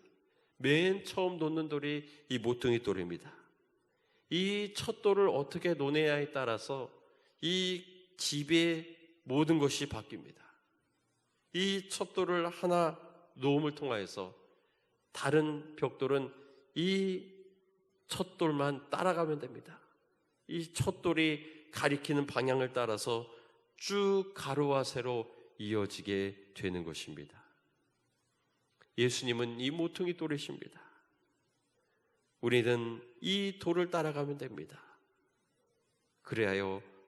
맨 처음 놓는 돌이 이 모퉁이 돌입니다. 이 첫 돌을 어떻게 놓느냐에 따라서 이 집의 모든 것이 바뀝니다. 이 첫 돌을 하나 놓음을 통하여서 다른 벽돌은 이 첫 돌만 따라가면 됩니다. 이 첫 돌이 가리키는 방향을 따라서 쭉 가로와 세로 이어지게 되는 것입니다. 예수님은 이 모퉁이 돌이십니다. 우리는 이 돌을 따라가면 됩니다. 그래야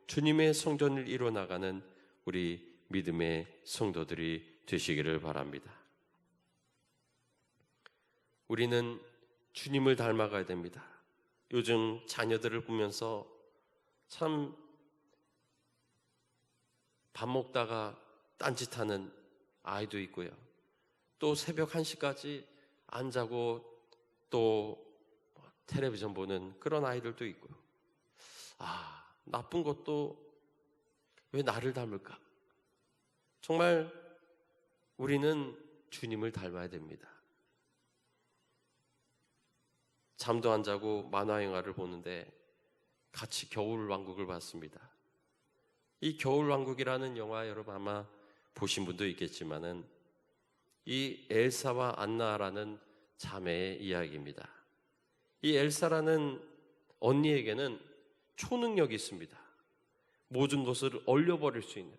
주님의 성전을 이뤄나가는 우리 믿음의 성도들이 되시기를 바랍니다. 우리는 주님을 닮아가야 됩니다. 요즘 자녀들을 보면서 참 밥 먹다가 딴짓하는 아이도 있고요. 또 새벽 1시까지 안 자고 또 텔레비전 보는 그런 아이들도 있고요. 나쁜 것도 왜 나를 닮을까? 정말 우리는 주님을 닮아야 됩니다. 잠도 안 자고 만화 영화를 보는데 같이 겨울왕국을 봤습니다. 이 겨울왕국이라는 영화 여러분 아마 보신 분도 있겠지만은 이 엘사와 안나라는 자매의 이야기입니다. 이 엘사라는 언니에게는 초능력이 있습니다. 모든 것을 얼려버릴 수 있는.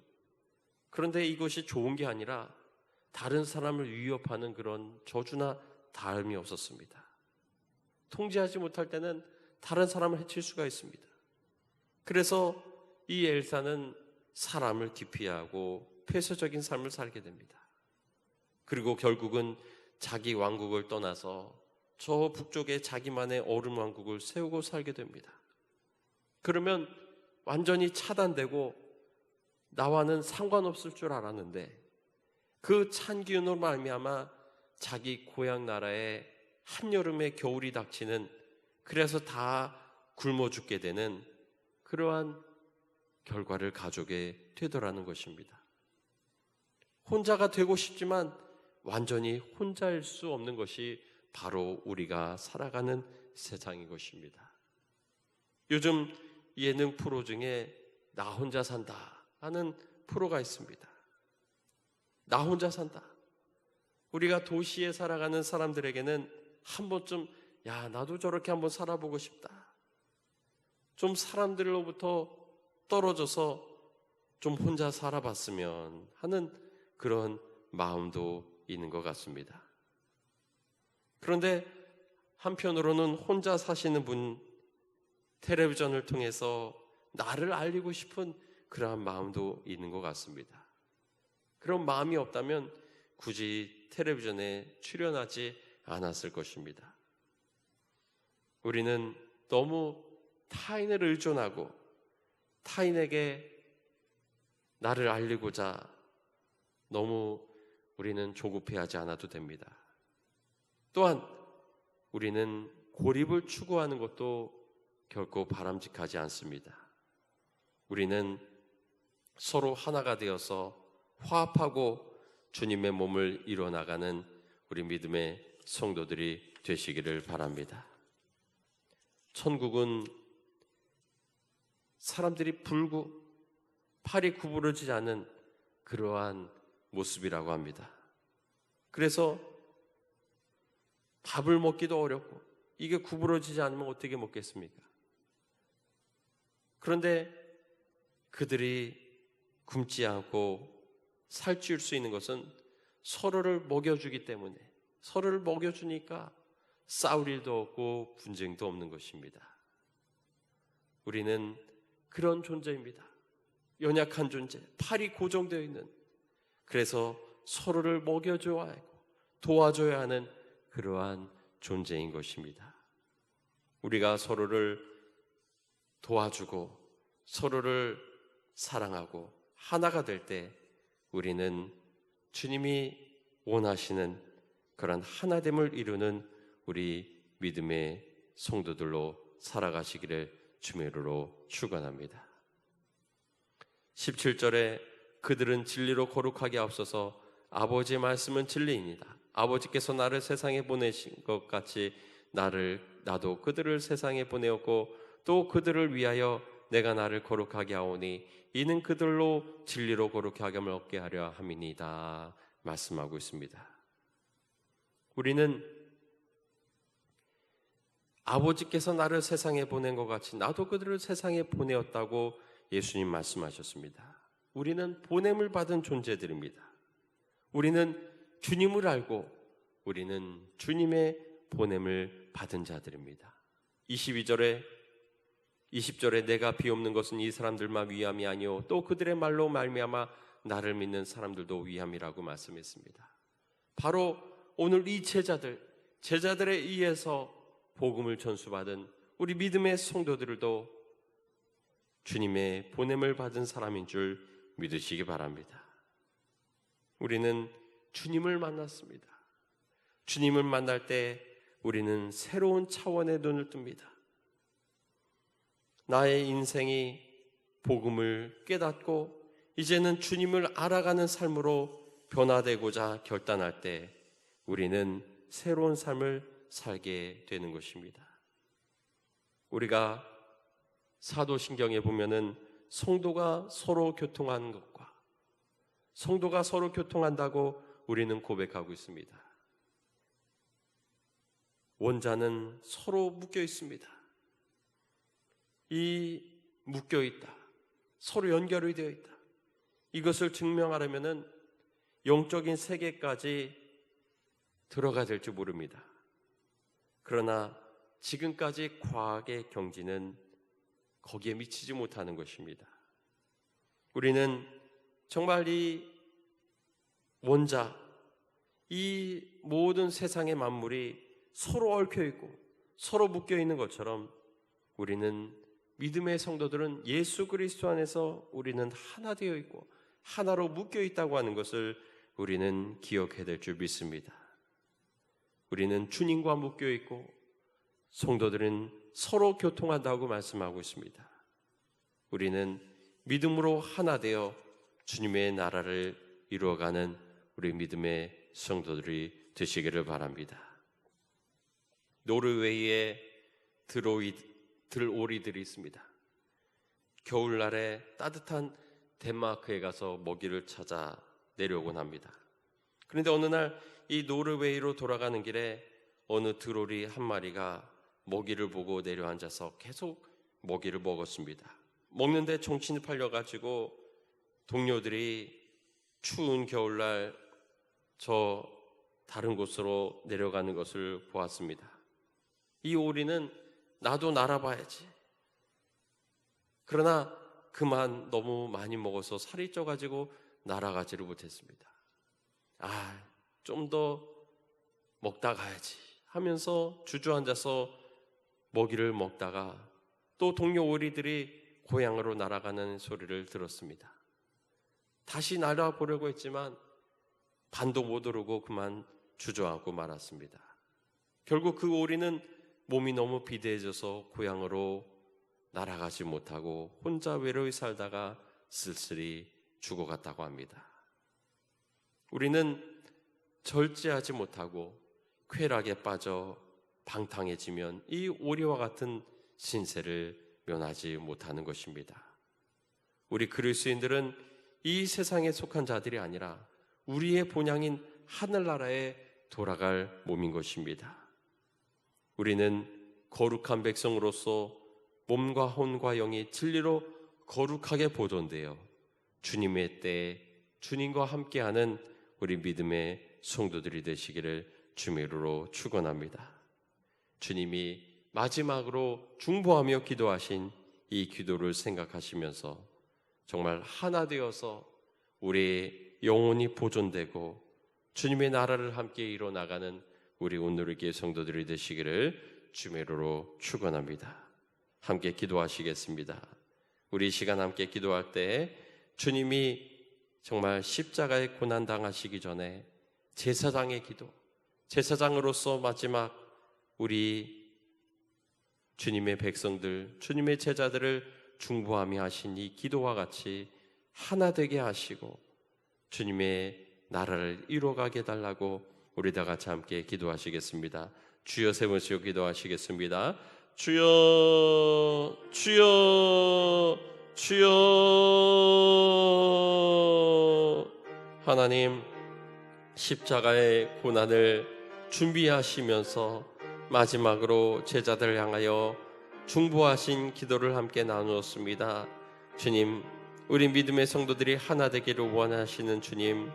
그런데 이것이 좋은 게 아니라 다른 사람을 위협하는 그런 저주나 다름이 없었습니다. 통제하지 못할 때는 다른 사람을 해칠 수가 있습니다. 그래서 이 엘사는 사람을 기피하고 폐쇄적인 삶을 살게 됩니다. 그리고 결국은 자기 왕국을 떠나서 저 북쪽에 자기만의 얼음 왕국을 세우고 살게 됩니다. 그러면 완전히 차단되고 나와는 상관없을 줄 알았는데 그 찬 기운으로 말미암아 자기 고향 나라에 한여름에 겨울이 닥치는, 그래서 다 굶어 죽게 되는 그러한 결과를 가져게 되더라는 것입니다. 혼자가 되고 싶지만 완전히 혼자일 수 없는 것이 바로 우리가 살아가는 세상인 것입니다. 요즘 예능 프로 중에 나 혼자 산다 하는 프로가 있습니다. 나 혼자 산다. 우리가 도시에 살아가는 사람들에게는 한 번쯤 나도 저렇게 한번 살아보고 싶다. 좀 사람들로부터 떨어져서 좀 혼자 살아봤으면 하는 그런 마음도 있는 것 같습니다. 그런데 한편으로는 혼자 사시는 분, 텔레비전을 통해서 나를 알리고 싶은 그러한 마음도 있는 것 같습니다. 그런 마음이 없다면 굳이 텔레비전에 출연하지 않았을 것입니다. 우리는 너무 타인을 의존하고 타인에게 나를 알리고자 너무 우리는 조급해하지 않아도 됩니다. 또한 우리는 고립을 추구하는 것도 결코 바람직하지 않습니다. 우리는 서로 하나가 되어서 화합하고 주님의 몸을 이뤄나가는 우리 믿음의 성도들이 되시기를 바랍니다. 천국은 사람들이 팔이 구부러지지 않은 그러한 모습이라고 합니다. 그래서 밥을 먹기도 어렵고 이게 구부러지지 않으면 어떻게 먹겠습니까? 그런데 그들이 굶지 않고 살찌울 수 있는 것은 서로를 먹여주기 때문에, 서로를 먹여주니까 싸울 일도 없고 분쟁도 없는 것입니다. 우리는 그런 존재입니다. 연약한 존재, 팔이 고정되어 있는, 그래서 서로를 먹여줘야 하고 도와줘야 하는 그러한 존재인 것입니다. 우리가 서로를 도와주고 서로를 사랑하고 하나가 될 때 우리는 주님이 원하시는 그런 하나됨을 이루는 우리 믿음의 성도들로 살아가시기를 주의 이름으로 축원합니다. 17절에 그들은 진리로 거룩하게 앞서서 아버지의 말씀은 진리입니다. 아버지께서 나를 세상에 보내신 것 같이 나도 그들을 세상에 보내었고 또 그들을 위하여 내가 나를 거룩하게 하오니 이는 그들로 진리로 거룩하게 얻게 하려 함이니이다 말씀하고 있습니다. 우리는 아버지께서 나를 세상에 보낸 것 같이 나도 그들을 세상에 보내었다고 예수님 말씀하셨습니다. 우리는 보냄을 받은 존재들입니다. 우리는 주님을 알고 우리는 주님의 보냄을 받은 자들입니다. 20절에 내가 비옵는 것은 이 사람들만 위함이 아니오 또 그들의 말로 말미암아 나를 믿는 사람들도 위함이라고 말씀했습니다. 바로 오늘 이 제자들에 의해서 복음을 전수받은 우리 믿음의 성도들도 주님의 보냄을 받은 사람인 줄 믿으시기 바랍니다. 우리는 주님을 만났습니다. 주님을 만날 때 우리는 새로운 차원의 눈을 뜹니다. 나의 인생이 복음을 깨닫고 이제는 주님을 알아가는 삶으로 변화되고자 결단할 때 우리는 새로운 삶을 살게 되는 것입니다. 우리가 사도신경에 보면은 성도가 서로 교통하는 것과 성도가 서로 교통한다고 우리는 고백하고 있습니다. 원자는 서로 묶여 있습니다. 이 묶여 있다, 서로 연결이 되어 있다, 이것을 증명하려면은 영적인 세계까지 들어가야 될지 모릅니다. 그러나 지금까지 과학의 경지는 거기에 미치지 못하는 것입니다. 우리는 정말 이 원자, 이 모든 세상의 만물이 서로 얽혀 있고 서로 묶여 있는 것처럼 우리는 믿음의 성도들은 예수 그리스도 안에서 우리는 하나 되어 있고 하나로 묶여 있다고 하는 것을 우리는 기억해야 될 줄 믿습니다. 우리는 주님과 묶여 있고 성도들은 서로 교통한다고 말씀하고 있습니다. 우리는 믿음으로 하나 되어 주님의 나라를 이루어가는 우리 믿음의 성도들이 되시기를 바랍니다. 노르웨이에 들오리들이 있습니다. 겨울날에 따뜻한 덴마크에 가서 먹이를 찾아 내려오곤 합니다. 그런데 어느 날 이 노르웨이로 돌아가는 길에 어느 들오리 한 마리가 먹이를 보고 내려앉아서 계속 먹이를 먹었습니다. 먹는데 정신이 팔려가지고 동료들이 추운 겨울날 저 다른 곳으로 내려가는 것을 보았습니다. 이 오리는 나도 날아봐야지. 그러나 그만 너무 많이 먹어서 살이 쪄가지고 날아가지를 못했습니다. 좀 더 먹다 가야지 하면서 주저앉아서 먹이를 먹다가 또 동료 오리들이 고향으로 날아가는 소리를 들었습니다. 다시 날아보려고 했지만 반도 못 오르고 그만 주저앉고 말았습니다. 결국 그 오리는 몸이 너무 비대해져서 고향으로 날아가지 못하고 혼자 외로이 살다가 쓸쓸히 죽어갔다고 합니다. 우리는 절제하지 못하고 쾌락에 빠져 방탕해지면 이 오리와 같은 신세를 면하지 못하는 것입니다. 우리 그리스도인들은 이 세상에 속한 자들이 아니라 우리의 본향인 하늘나라에 돌아갈 몸인 것입니다. 우리는 거룩한 백성으로서 몸과 혼과 영이 진리로 거룩하게 보존되어 주님의 때에 주님과 함께하는 우리 믿음의 성도들이 되시기를 주의 이름으로 축원합니다. 주님이 마지막으로 중보하며 기도하신 이 기도를 생각하시면서 정말 하나 되어서 우리의 영혼이 보존되고 주님의 나라를 함께 이뤄나가는 우리 오늘의 교회 성도들이 되시기를 주의 이름으로 축원합니다. 함께 기도하시겠습니다. 우리 이 시간 함께 기도할 때 주님이 정말 십자가의 고난 당하시기 전에 제사장의 기도, 제사장으로서 마지막 우리 주님의 백성들, 주님의 제자들을 중보하며 하신 이 기도와 같이 하나 되게 하시고 주님의 나라를 이루어가게 해달라고 우리 다 같이 함께 기도하시겠습니다. 주여 세 번씩 기도하시겠습니다. 주여, 주여, 주여. 하나님, 십자가의 고난을 준비하시면서 마지막으로 제자들을 향하여 중보하신 기도를 함께 나누었습니다. 주님, 우리 믿음의 성도들이 하나 되기를 원하시는 주님,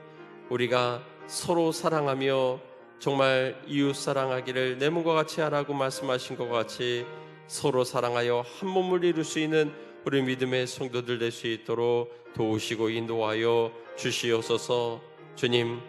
우리가 서로 사랑하며 정말 이웃 사랑하기를 내 몸과 같이 하라고 말씀하신 것 같이 서로 사랑하여 한 몸을 이룰 수 있는 우리 믿음의 성도들 될 수 있도록 도우시고 인도하여 주시옵소서. 주님,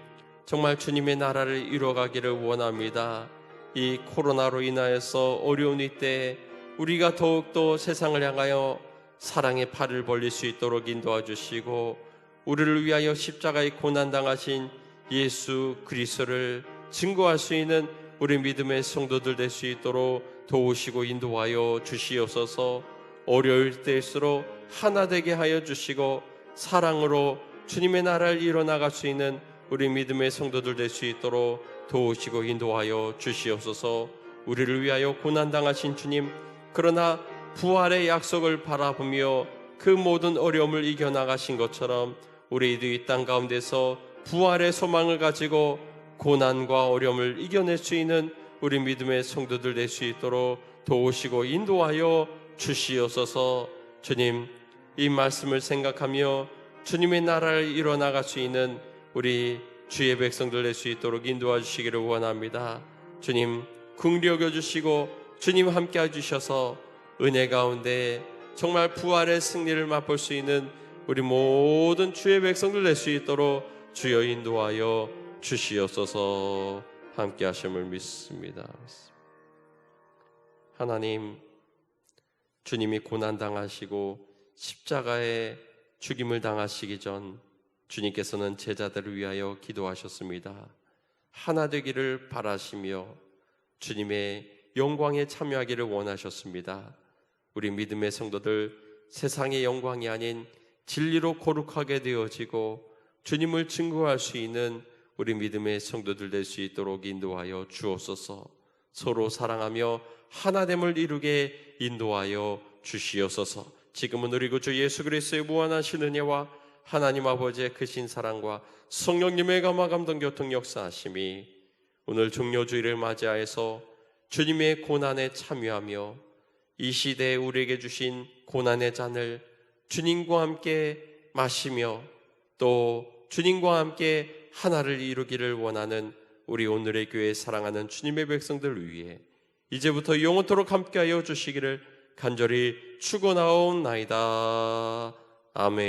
정말 주님의 나라를 이루어가기를 원합니다. 이 코로나로 인하여서 어려운 이때 우리가 더욱더 세상을 향하여 사랑의 팔을 벌릴 수 있도록 인도해 주시고 우리를 위하여 십자가의 고난당하신 예수 그리스도를 증거할 수 있는 우리 믿음의 성도들 될 수 있도록 도우시고 인도하여 주시옵소서. 어려울 때일수록 하나 되게 하여 주시고 사랑으로 주님의 나라를 이뤄나갈 수 있는 우리 믿음의 성도들 될 수 있도록 도우시고 인도하여 주시옵소서. 우리를 위하여 고난당하신 주님, 그러나 부활의 약속을 바라보며 그 모든 어려움을 이겨나가신 것처럼 우리도 이 땅 가운데서 부활의 소망을 가지고 고난과 어려움을 이겨낼 수 있는 우리 믿음의 성도들 될 수 있도록 도우시고 인도하여 주시옵소서. 주님, 이 말씀을 생각하며 주님의 나라를 이뤄나갈 수 있는 우리 주의 백성들 될 수 있도록 인도해 주시기를 원합니다. 주님, 긍휼히 여겨 주시고 주님 함께 해주셔서 은혜 가운데 정말 부활의 승리를 맛볼 수 있는 우리 모든 주의 백성들 될 수 있도록 주여 인도하여 주시옵소서. 함께 하심을 믿습니다. 하나님, 주님이 고난당하시고 십자가에 죽임을 당하시기 전 주님께서는 제자들을 위하여 기도하셨습니다. 하나 되기를 바라시며 주님의 영광에 참여하기를 원하셨습니다. 우리 믿음의 성도들 세상의 영광이 아닌 진리로 거룩하게 되어지고 주님을 증거할 수 있는 우리 믿음의 성도들 될 수 있도록 인도하여 주옵소서. 서로 사랑하며 하나됨을 이루게 인도하여 주시옵소서. 지금은 우리 구주 예수 그리스도의 무한하신 은혜와 하나님 아버지의 크신 사랑과 성령님의 감화 감동 교통 역사하심이 오늘 종료주일을 맞이하여서 주님의 고난에 참여하며 이 시대에 우리에게 주신 고난의 잔을 주님과 함께 마시며 또 주님과 함께 하나를 이루기를 원하는 우리 오늘의 교회 사랑하는 주님의 백성들 위해 이제부터 영원토록 함께하여 주시기를 간절히 축원하옵나이다. 아멘.